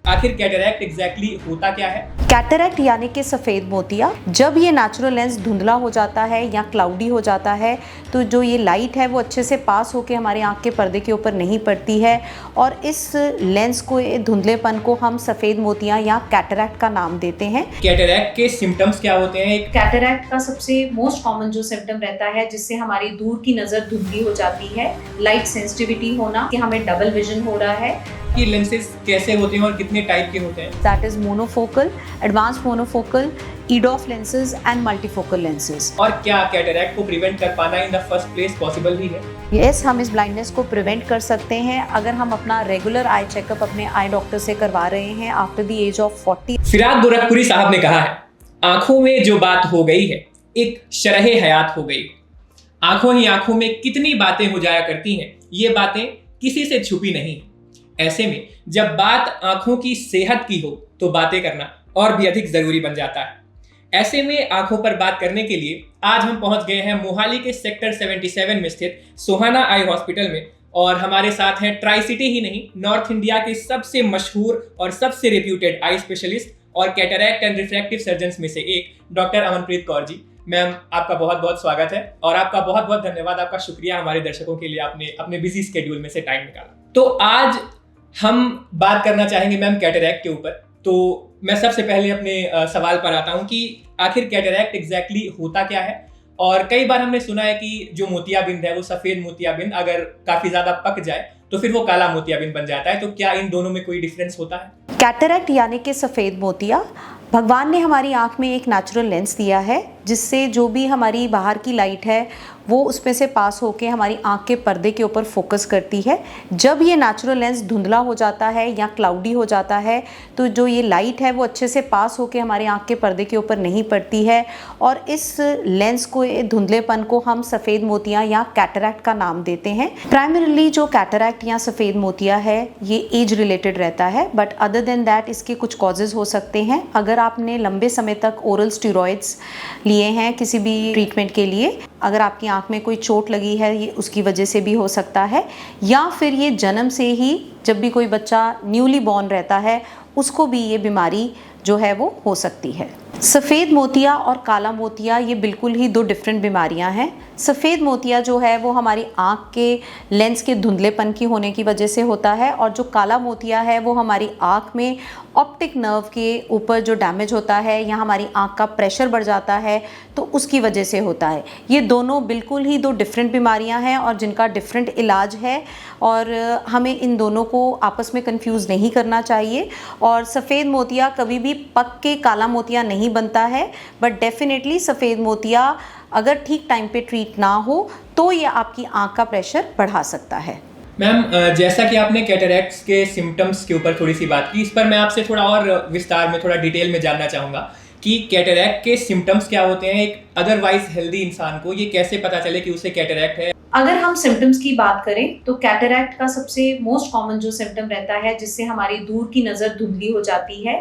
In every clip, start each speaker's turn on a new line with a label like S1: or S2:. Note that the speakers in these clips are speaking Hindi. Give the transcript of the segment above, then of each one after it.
S1: आखिर कैटरैक्ट एग्जैक्टली होता क्या है?
S2: कैटरैक्ट यानी कि सफ़ेद मोतिया, जब ये नेचुरल लेंस धुंधला हो जाता है या क्लाउडी हो जाता है तो जो ये लाइट है वो अच्छे से पास होकर हमारे आँख के पर्दे के ऊपर नहीं पड़ती है और इस लेंस को, धुंधलेपन को हम सफ़ेद मोतिया या कैटरैक्ट का नाम देते हैं।
S1: कैटरैक्ट के सिम्टम्स क्या होते हैं?
S2: कैटरैक्ट का सबसे मोस्ट कॉमन जो सिम्टम रहता है जिससे हमारी दूर की नज़र धुंधली हो जाती है, लाइट सेंसिटिविटी होना, कि हमें डबल विजन हो रहा है।
S1: कि लेंसेज कैसे होते हैं और कितने टाइप के होते हैं?
S2: That is monofocal, advanced monofocal, EDOF lenses and multifocal lenses।
S1: और क्या कैटरैक्ट को प्रिवेंट कर पाना in the first place possible ही है?
S2: यस, हम इस ब्लाइंडनेस को प्रिवेंट कर सकते हैं अगर हम अपना रेगुलर आई चेकअप अपने आई डॉक्टर से करवा रहे हैं after the age of 40।
S1: Firaq Gorakhpuri साहब ने कहा है, आंखों में जो बात हो गई है एक शरह हयात हो गई। आंखों ही आंखों में कितनी बातें हो जाया करती हैं, ये बातें किसी से छुपी नहीं। ऐसे में जब बात आंखों की सेहत की हो तो बातें करना और भी अधिक जरूरी बन जाता है। ऐसे में आंखों पर बात करने के लिए आज हम पहुंच गए हैं मोहाली के सेक्टर 77 में स्थित सोहाना आई हॉस्पिटल में और हमारे साथ हैं ट्राई सिटी ही नहीं, नॉर्थ इंडिया के सबसे मशहूर और सबसे रेप्यूटेड आई स्पेशलिस्ट और कैटरैक्ट एंड रिफ्रैक्टिव सर्जन्स में से एक डॉक्टर अमनप्रीत कौर जी। मैम, आपका बहुत बहुत स्वागत है और आपका बहुत बहुत धन्यवाद, आपका शुक्रिया हमारे दर्शकों के लिए आपने अपने बिजी स्केड्यूल में से टाइम निकाला। तो आज हम बात करना चाहेंगे मैम कैटरैक्ट के ऊपर। तो मैं सबसे पहले अपने सवाल पर आता हूं कि आखिर कैटरैक्ट एग्जैक्टली होता क्या है? और कई बार हमने सुना है कि जो मोतियाबिंद है वो सफेद मोतियाबिंद अगर काफी ज्यादा पक जाए तो फिर वो काला मोतियाबिंद बन जाता है, तो क्या इन दोनों में कोई डिफरेंस होता है?
S2: कैटरैक्ट यानी कि सफ़ेद मोतिया, भगवान ने हमारी आँख में एक नेचुरल लेंस दिया है जिससे जो भी हमारी बाहर की लाइट है वो उसमें से पास होके हमारी आँख के पर्दे के ऊपर फोकस करती है। जब ये नेचुरल लेंस धुंधला हो जाता है या क्लाउडी हो जाता है तो जो ये लाइट है वो अच्छे से पास होके हमारे आँख के पर्दे के ऊपर नहीं पड़ती है और इस लेंस को, धुंधलेपन को हम सफ़ेद मोतिया या कैटरैक्ट का नाम देते हैं। प्राइमरीली जो कैटरैक्ट या सफ़ेद मोतिया है ये एज रिलेटेड रहता है, बट अदर देन दैट इसके कुछ कॉजेज़ हो सकते हैं। अगर आपने लंबे समय तक ओरल स्टेरॉइड्स लिए हैं किसी भी ट्रीटमेंट के लिए, अगर आपकी आंख में कोई चोट लगी है ये उसकी वजह से भी हो सकता है, या फिर ये जन्म से ही जब भी कोई बच्चा न्यूली बॉर्न रहता है उसको भी ये बीमारी जो है वो हो सकती है। सफ़ेद मोतिया और काला मोतिया ये बिल्कुल ही दो डिफरेंट बीमारियां हैं। सफ़ेद मोतिया जो है वो हमारी आँख के लेंस के धुंधलेपन की होने की वजह से होता है और जो काला मोतिया है वो हमारी आँख में ऑप्टिक नर्व के ऊपर जो डैमेज होता है या हमारी आँख का प्रेशर बढ़ जाता है तो उसकी वजह से होता है। ये दोनों बिल्कुल ही दो डिफरेंट बीमारियां हैं और जिनका डिफरेंट इलाज है और हमें इन दोनों को आपस में कंफ्यूज नहीं करना चाहिए। और सफ़ेद मोतिया कभी भी पक के काला मोतिया नहीं बनता है, बट डेफिनेटली सफ़ेद मोतिया अगर ठीक टाइम पे ट्रीट ना हो तो ये आपकी आँख का प्रेशर बढ़ा सकता है।
S1: मैम, जैसा कि आपने कैटरैक्ट्स के सिम्टम्स के ऊपर थोड़ी सी बात की, इस पर मैं आपसे थोड़ा और विस्तार में, थोड़ा डिटेल में जानना चाहूँगा कि कैटरैक्ट के सिम्टम्स क्या होते हैं। एक अदरवाइज हेल्दी इंसान को ये कैसे पता चले कि उसे कैटरैक्ट है?
S2: अगर हम सिम्टम्स की बात करें तो कैटरैक्ट का सबसे मोस्ट कॉमन जो सिम्टम रहता है जिससे हमारी दूर की नज़र धुंधली हो जाती है,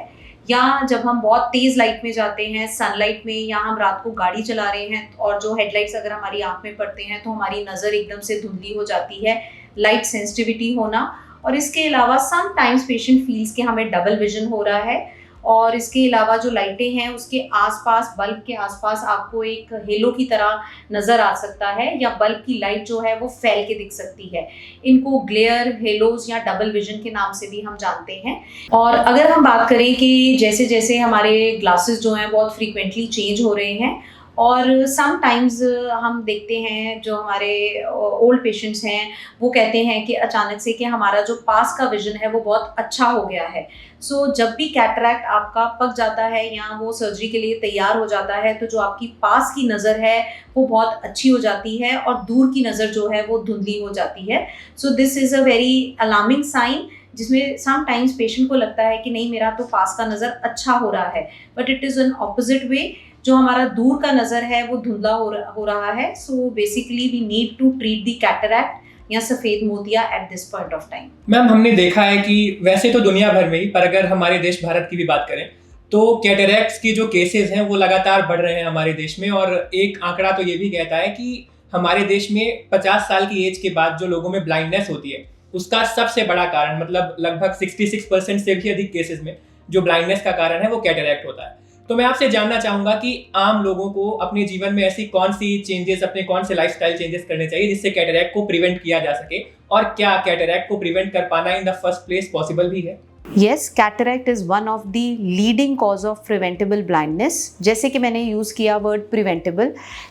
S2: या जब हम बहुत तेज़ लाइट में जाते हैं, सनलाइट में, या हम रात को गाड़ी चला रहे हैं और जो हेडलाइट्स अगर हमारी आँख में पड़ते हैं तो हमारी नज़र एकदम से धुंधली हो जाती है, लाइट सेंसिटिविटी होना। और इसके अलावा सम टाइम्स पेशेंट फील्स कि हमें डबल विजन हो रहा है। और इसके अलावा जो लाइटें हैं उसके आसपास, बल्ब के आसपास आपको एक हेलो की तरह नज़र आ सकता है, या बल्ब की लाइट जो है वो फैल के दिख सकती है। इनको ग्लेयर, हेलोज या डबल विजन के नाम से भी हम जानते हैं। और अगर हम बात करें कि जैसे जैसे हमारे ग्लासेस जो हैं बहुत फ्रीक्वेंटली चेंज हो रहे हैं और सम टाइम्स हम देखते हैं जो हमारे ओल्ड पेशेंट्स हैं वो कहते हैं कि अचानक से कि हमारा जो पास का विजन है वो बहुत अच्छा हो गया है। सो जब भी कैटरैक्ट आपका पक जाता है या वो सर्जरी के लिए तैयार हो जाता है तो जो आपकी पास की नज़र है वो बहुत अच्छी हो जाती है और दूर की नज़र जो है वो धुंधली हो जाती है। So this is a very alarming sign जिसमें सम टाइम्स पेशेंट को लगता है कि नहीं, मेरा तो पास का नज़र अच्छा हो रहा है, but it is an opposite way. जो हमारा दूर का नज़र है वो धुंधला हो रहा है। So basically we need to treat the cataract या सफ़ेद मोतिया at this point of time.
S1: Ma'am, हमने देखा है कि वैसे तो दुनिया भर में ही, पर अगर हमारे देश भारत की भी बात करें तो कैटरैक्ट्स की जो केसेस हैं वो लगातार बढ़ रहे हैं हमारे देश में। और एक आंकड़ा तो ये भी कहता है कि हमारे देश में 50 साल की एज के बाद जो लोगों में ब्लाइंडनेस होती है उसका सबसे बड़ा कारण, मतलब लगभग 66% से भी अधिक केसेस में जो ब्लाइंडनेस का कारण है वो कैटरैक्ट होता है। तो मैं आपसे जानना चाहूंगा कि आम लोगों को अपने जीवन में ऐसी कौन सी चेंजेस, अपने कौन से लाइफस्टाइल चेंजेस करने चाहिए जिससे कैटरैक्ट को प्रिवेंट किया जा सके, और क्या कैटरैक्ट को प्रिवेंट कर पाना in the first place possible भी है?
S2: Yes, cataract is one of the leading cause of preventable blindness. जैसे कि मैंने यूज़ किया वर्ड preventable.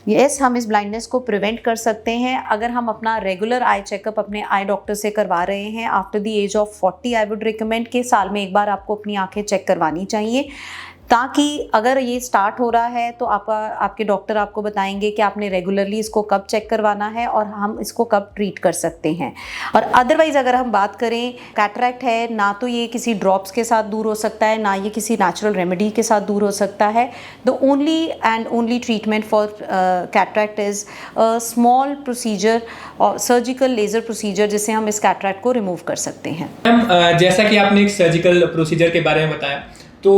S2: Yes, हम इस blindness को prevent कर सकते हैं अगर हम अपना रेगुलर आई चेकअप अपने आई डॉक्टर से करवा रहे हैं। After the age of 40 I would recommend कि साल में एक बार आपको अपनी आंखें चेक करवानी चाहिए, ताकि अगर ये स्टार्ट हो रहा है तो आपके डॉक्टर आपको बताएंगे कि आपने रेगुलरली इसको कब चेक करवाना है और हम इसको कब ट्रीट कर सकते हैं। और अदरवाइज़ अगर हम बात करें, कैटरैक्ट है ना तो ये किसी ड्रॉप्स के साथ दूर हो सकता है, ना ये किसी नेचुरल रेमेडी के साथ दूर हो सकता है। The only and only treatment for cataract is a small procedure और सर्जिकल लेज़र प्रोसीजर, जिससे हम इस कैटरैक्ट को रिमूव कर सकते हैं।
S1: मैम, जैसा कि आपने एक सर्जिकल प्रोसीजर के बारे में बताया, तो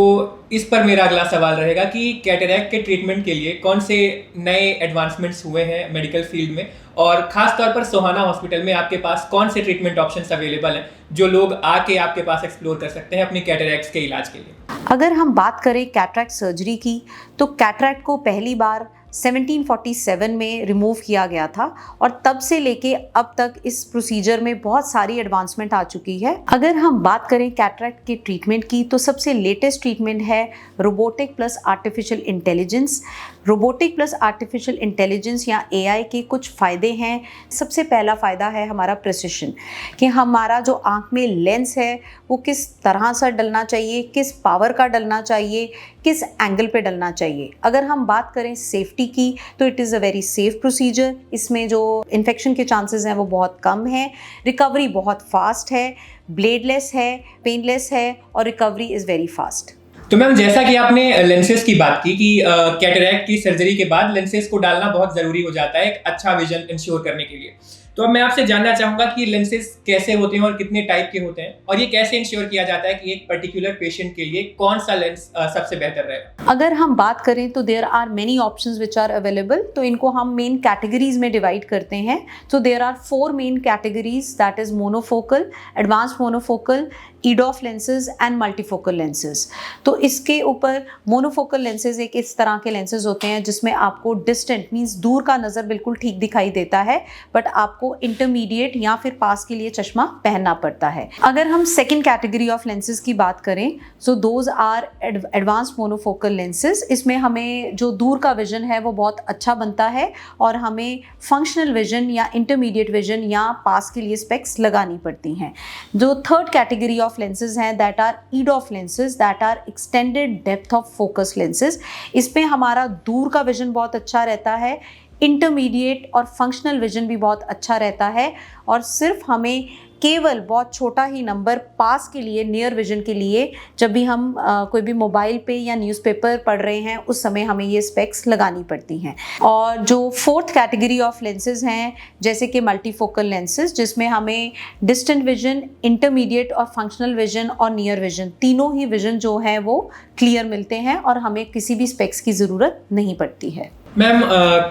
S1: इस पर मेरा अगला सवाल रहेगा कि कैटरैक्ट के ट्रीटमेंट के लिए कौन से नए एडवांसमेंट्स हुए हैं मेडिकल फील्ड में, और खास तौर पर सोहाना हॉस्पिटल में आपके पास कौन से ट्रीटमेंट ऑप्शंस अवेलेबल हैं जो लोग आके आपके पास एक्सप्लोर कर सकते हैं अपने कैटरैक्ट्स के इलाज के लिए?
S2: अगर हम बात करें कैटरैक्ट सर्जरी की, तो कैटरैक्ट को पहली बार 1747 में रिमूव किया गया था और तब से लेके अब तक इस प्रोसीजर में बहुत सारी एडवांसमेंट आ चुकी है। अगर हम बात करें कैटरैक्ट के ट्रीटमेंट की, तो सबसे लेटेस्ट ट्रीटमेंट है robotic plus artificial intelligence. Robotic plus artificial intelligence या एआई के कुछ फ़ायदे हैं। सबसे पहला फ़ायदा है हमारा प्रिसिशन, कि हमारा जो आँख में लेंस है वो किस तरह से डलना चाहिए, किस पावर का डलना चाहिए, किस एंगल पे डलना चाहिए। अगर हम बात करें सेफ्टी की, तो it is a very safe procedure. इसमें जो इन्फेक्शन के चांसेस हैं वो बहुत कम हैं, रिकवरी बहुत फास्ट है, ब्लेडलेस है, पेनलेस है और रिकवरी इज़ वेरी फास्ट।
S1: तो मैम, जैसा कि आपने लेंसेज की बात की कि कैटरैक्ट की सर्जरी के बाद लेंसेज को डालना बहुत ज़रूरी हो जाता है एक अच्छा विजन इंश्योर करने के लिए, तो अब मैं आपसे जानना चाहूँगा कि लेंसेज कैसे होते हैं और कितने टाइप के होते हैं, और ये कैसे इंश्योर किया जाता है कि एक पर्टिकुलर पेशेंट के लिए कौन सा लेंस सबसे बेहतर रहेगा?
S2: अगर हम बात करें तो there are many options which are available. तो इनको हम मेन कैटेगरीज में डिवाइड करते हैं। तो there are 4 main categories, that is monofocal, advanced monofocal, EDOF lenses and multifocal lenses. तो इसके ऊपर मोनोफोकल लेंसेज एक इस तरह के लेंसेज होते हैं जिसमें आपको डिस्टेंट मींस दूर का नज़र बिल्कुल ठीक दिखाई देता है, बट आपको इंटरमीडिएट या फिर पास के लिए चश्मा पहनना पड़ता है। अगर हम सेकेंड कैटेगरी ऑफ लेंसेज की बात करें, so those are advanced monofocal lenses. इसमें हमें जो दूर का विजन है वो बहुत अच्छा बनता है और हमें फंक्शनल विजन या इंटरमीडिएट विजन या पास के लिए स्पेक्स लगानी पड़ती हैं। जो थर्ड कैटेगरी ऑफ lenses हैं that are EDOF lenses, that are extended depth of focus lenses। इसमें हमारा दूर का विजन बहुत अच्छा रहता है, इंटरमीडिएट और फंक्शनल विजन भी बहुत अच्छा रहता है, और सिर्फ हमें केवल बहुत छोटा ही नंबर पास के लिए, नियर विजन के लिए, जब भी हम कोई भी मोबाइल पे या न्यूज़पेपर पढ़ रहे हैं उस समय हमें ये स्पेक्स लगानी पड़ती हैं। और जो फोर्थ कैटेगरी ऑफ लेंसेज हैं, जैसे कि मल्टीफोकल लेंसेज, जिसमें हमें डिस्टेंट विजन, इंटरमीडिएट और फंक्शनल विजन और नियर विजन, तीनों ही विजन जो है वो क्लियर मिलते हैं और हमें किसी भी स्पेक्स की ज़रूरत नहीं पड़ती है।
S1: मैम,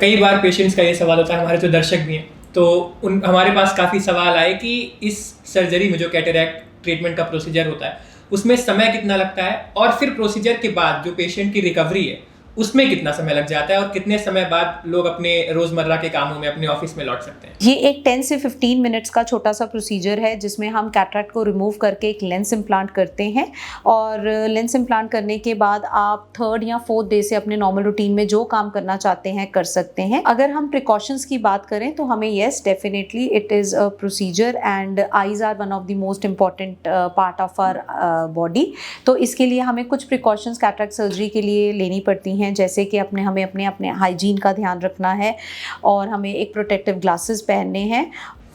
S1: कई बार पेशेंट्स का ये सवाल होता है, हमारे जो दर्शक भी हैं, तो हमारे पास काफ़ी सवाल आए कि इस सर्जरी में जो कैटरैक्ट ट्रीटमेंट का प्रोसीजर होता है उसमें समय कितना लगता है, और फिर प्रोसीजर के बाद जो पेशेंट की रिकवरी है उसमें कितना समय लग जाता है, और कितने समय बाद लोग अपने रोज़मर्रा के कामों में अपने ऑफिस में लौट सकते हैं?
S2: ये एक 10 से 15 मिनट्स का छोटा सा प्रोसीजर है जिसमें हम कैटरैक्ट को रिमूव करके एक लेंस इम्प्लांट करते हैं, और लेंस इम्प्लांट करने के बाद आप 3rd या 4th डे से अपने नॉर्मल रूटीन में जो काम करना चाहते हैं कर सकते हैं। अगर हम प्रिकॉशंस की बात करें तो हमें yes definitely it is a procedure and eyes are one of the most important part of our body. तो इसके लिए हमें कुछ प्रिकॉशंस कैटरैक्ट सर्जरी के लिए लेनी पड़ती हैं, जैसे कि हमें अपने हाइजीन का ध्यान रखना है और हमें एक प्रोटेक्टिव ग्लासेस पहनने हैं।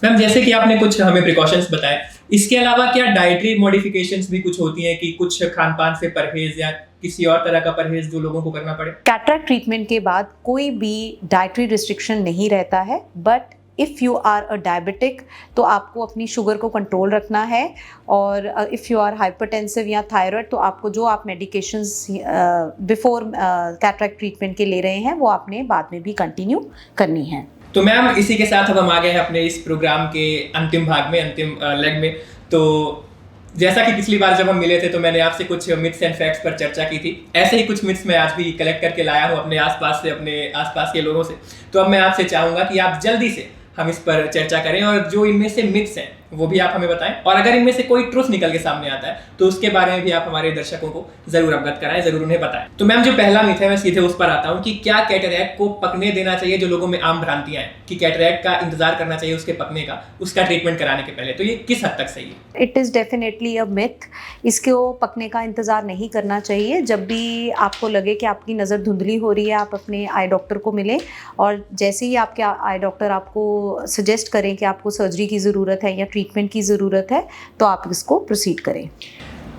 S1: मैम, जैसे कि आपने कुछ हमें प्रिकॉशंस बताए, इसके अलावा क्या डाइटरी मॉडिफिकेशंस भी कुछ होती हैं कि कुछ खान पान से परहेज या किसी और तरह का परहेज जो लोगों को करना पड़े?
S2: कैटरैक्ट ट्रीटमेंट के बाद कोई भी डाइटरी रिस्ट्रिक्शन नहीं रहता है, but if you are a diabetic तो आपको अपनी शुगर को कंट्रोल रखना है, और इफ़ यू आर हाइपरटेंसिव या थायराइड तो आपको जो आप मेडिकेशंस बिफोर कैटरैक्ट ट्रीटमेंट के ले रहे हैं वो आपने बाद में भी कंटिन्यू करनी है।
S1: तो मैम इसी के साथ अब हम आ गए हैं अपने इस प्रोग्राम के अंतिम भाग में, अंतिम लेग में। तो जैसा कि पिछली बार जब हम मिले थे तो मैंने आपसे कुछ मिथ्स एंड फैक्ट्स पर चर्चा की थी, ऐसे ही कुछ मिथ्स मैं आज भी कलेक्ट करके लाया हूँ अपने आसपास से, अपने आसपास के लोगों से। तो अब मैं आपसे चाहूँगा कि आप जल्दी से हम इस पर चर्चा करें और जो इनमें से मिथ्स हैं वो भी आप हमें बताएं, और अगर इनमें से कोई ट्रुथ निकल के सामने आता है तो उसके बारे में भी आप हमारे दर्शकों को जरूर अवगत कराएं, जरूर उन्हें बताएं। तो मैम जो पहला मिथ है मैं सीधे उस पर आता हूं कि क्या कैटरैक्ट को पकने देना चाहिए? जो लोगों में आम भ्रांतियां हैं कि कैटरैक्ट का इंतजार करना चाहिए उसके पकने का, उसका ट्रीटमेंट कराने के पहले, तो ये किस हद तक सही है?
S2: It is definitely a myth. इसको पकने का इंतज़ार नहीं करना चाहिए। जब भी आपको लगे कि आपकी नज़र धुंधली हो रही है, आप अपने आई डॉक्टर को मिलें, और जैसे ही आपके आई डॉक्टर आपको सजेस्ट करें कि आपको सर्जरी की ज़रूरत है या ट्रीटमेंट की ज़रूरत है, तो आप इसको प्रोसीड करें।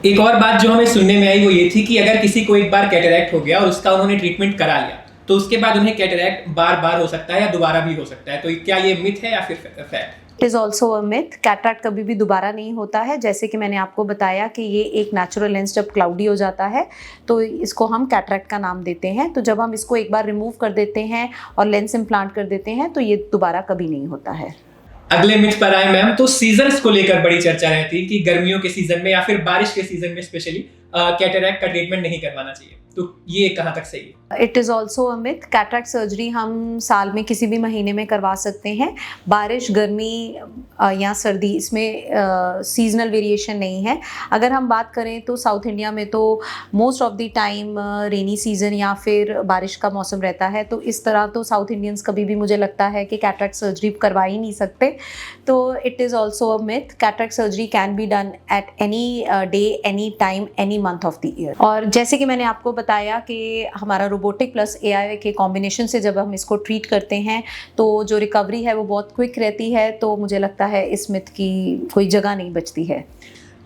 S1: एक और बात जो हमें सुनने में आई वो ये थी कि अगर किसी को एक बार कैटरैक्ट हो गया और उसका उन्होंने ट्रीटमेंट करा लिया तो उसके बाद उन्हें कैटरैक्ट बार बार हो सकता है या दोबारा भी हो सकता है, तो क्या ये मिथ है या फिर fact?
S2: It is also a myth. Cataract कभी भी दोबारा नहीं होता है। जैसे कि मैंने आपको बताया कि ये एक नेचुरल लेंस जब क्लाउडी हो जाता है तो इसको हम कैटरैक्ट का नाम देते हैं। तो जब हम इसको एक बार रिमूव कर देते हैं और लेंस इम्प्लांट कर देते हैं तो ये दोबारा कभी नहीं होता है।
S1: अगले मिथ पर आए मैम, तो सीजन्स को लेकर बड़ी चर्चा रहती है कि गर्मियों के सीजन में या फिर बारिश के सीजन में स्पेशली कैटरैक्ट का ट्रीटमेंट नहीं करवाना चाहिए, तो ये कहाँ तक सही है?
S2: It is also a myth. Cataract surgery हम साल में किसी भी महीने में करवा सकते हैं। बारिश, गर्मी या सर्दी, इसमें सीजनल वेरिएशन नहीं है। अगर हम बात करें तो साउथ इंडिया में तो most of the time rainy season या फिर बारिश का मौसम रहता है, तो इस तरह तो साउथ इंडियंस कभी भी मुझे लगता है कि कैटरैक्ट सर्जरी करवा ही नहीं सकते। तो it is also a myth. Cataract surgery can be done at any day, any time, any month of the year. और जैसे कि मैंने आपको बताया कि हमारा रोबोटिक प्लस एआई के कॉम्बिनेशन से जब हम इसको ट्रीट करते हैं तो जो रिकवरी है वो बहुत क्विक रहती है। तो मुझे लगता है इस मिथ की कोई जगह नहीं बचती है।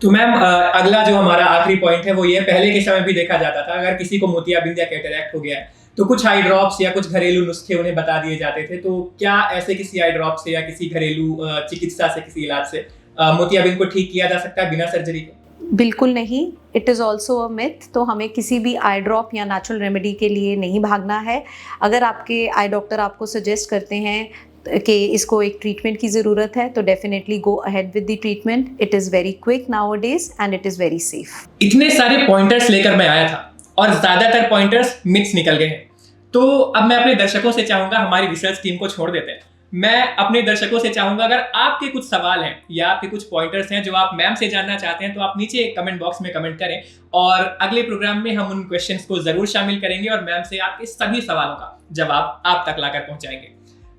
S1: तो मैम अगला जो हमारा आखिरी पॉइंट है वो ये, पहले के समय भी देखा जाता था अगर किसी को मोतियाबिंद या कैटरैक्ट हो गया है तो कुछ आई ड्रॉप्स या कुछ घरेलू नुस्खे उन्हें बता दिए जाते थे। तो क्या ऐसे किसी आई ड्रॉप से या किसी घरेलू चिकित्सा से, किसी इलाज से मोतियाबिंद को ठीक किया जा सकता है बिना सर्जरी के?
S2: बिल्कुल नहीं। It is also a myth. तो हमें किसी भी आई ड्रॉप या नेचुरल रेमेडी के लिए नहीं भागना है। अगर आपके आई डॉक्टर आपको सजेस्ट करते हैं कि इसको एक ट्रीटमेंट की ज़रूरत है तो definitely go ahead with the treatment. It is very quick nowadays and it is very safe.
S1: इतने सारे पॉइंटर्स लेकर मैं आया था और ज़्यादातर पॉइंटर्स मिथ्स निकल गए हैं। तो अब मैं अपने दर्शकों से चाहूँगा, हमारी रिसर्च टीम को छोड़ देते हैं, मैं अपने दर्शकों से चाहूंगा अगर आपके कुछ सवाल हैं या आपके कुछ पॉइंटर्स हैं जो आप मैम से जानना चाहते हैं तो आप नीचे कमेंट बॉक्स में कमेंट करें और अगले प्रोग्राम में हम उन क्वेश्चंस को जरूर शामिल करेंगे और मैम से आपके सभी सवालों का जवाब आप तक लाकर पहुंचाएंगे।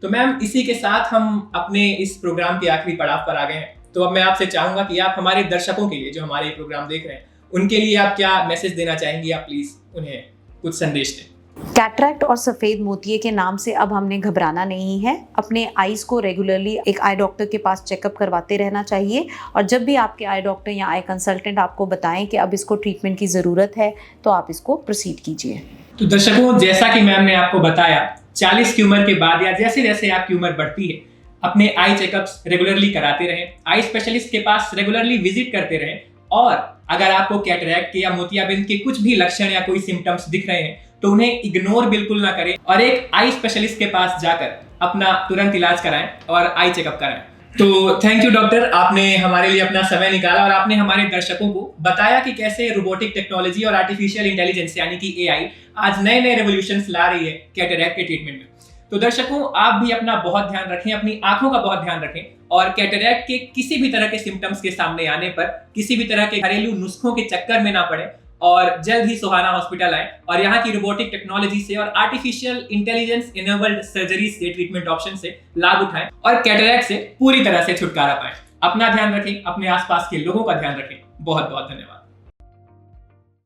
S1: तो मैम इसी के साथ हम अपने इस प्रोग्राम के आखिरी पड़ाव पर आ गए हैं। तो अब मैं आपसे चाहूंगा कि आप हमारे दर्शकों के लिए जो हमारे प्रोग्राम देख रहे हैं उनके लिए आप क्या मैसेज देना चाहेंगी? आप प्लीज उन्हें कुछ संदेश दें।
S2: कैटरैक्ट और सफ़ेद मोतिये के नाम से अब हमने घबराना नहीं है। अपने आईज़ को रेगुलरली एक आई डॉक्टर के पास चेकअप करवाते रहना चाहिए और जब भी आपके आई डॉक्टर या आई कंसल्टेंट आपको बताएं कि अब इसको ट्रीटमेंट की ज़रूरत है तो आप इसको प्रोसीड कीजिए।
S1: तो दर्शकों, जैसा कि मैम ने आपको बताया 40 की उम्र के बाद या जैसे जैसे आपकी उम्र बढ़ती है अपने आई चेकअप्स रेगुलरली कराते रहें, आई स्पेशलिस्ट के पास रेगुलरली विजिट करते रहें और अगर आपको कैटरैक्ट के या मोतियाबिंद के कुछ भी लक्षण या कोई सिम्टम्स दिख रहे हैं तो उन्हें इग्नोर बिल्कुल ना करें और एक आई स्पेशलिस्ट के पास जाकर अपना तुरंत इलाज कराएं और आई चेकअप कराएं। तो थैंक यू डॉक्टर, आपने हमारे लिए अपना समय निकाला और आपने हमारे दर्शकों को बताया कि कैसे रोबोटिक टेक्नोलॉजी और आर्टिफिशियल इंटेलिजेंस यानी कि एआई आज नए नए रेवोल्यूशंस ला रही है कैटरैक्ट के ट्रीटमेंट में। तो दर्शकों, आप भी अपना बहुत ध्यान रखें, अपनी आंखों का बहुत ध्यान रखें और कैटरैक्ट के किसी भी तरह के सिम्टम्स के सामने आने पर किसी भी तरह के घरेलू नुस्खों के चक्कर में ना पड़े और जल्द ही सुहाना हॉस्पिटल आए और यहाँ की रोबोटिक टेक्नोलॉजी से और आर्टिफिशियल इंटेलिजेंस इनेबल्ड सर्जरी से, ट्रीटमेंट ऑप्शन से लाभ उठाएं और कैटरैक्ट से पूरी तरह से छुटकारा पाएं। अपना ध्यान रखें, अपने आसपास के लोगों का ध्यान रखें। बहुत बहुत धन्यवाद।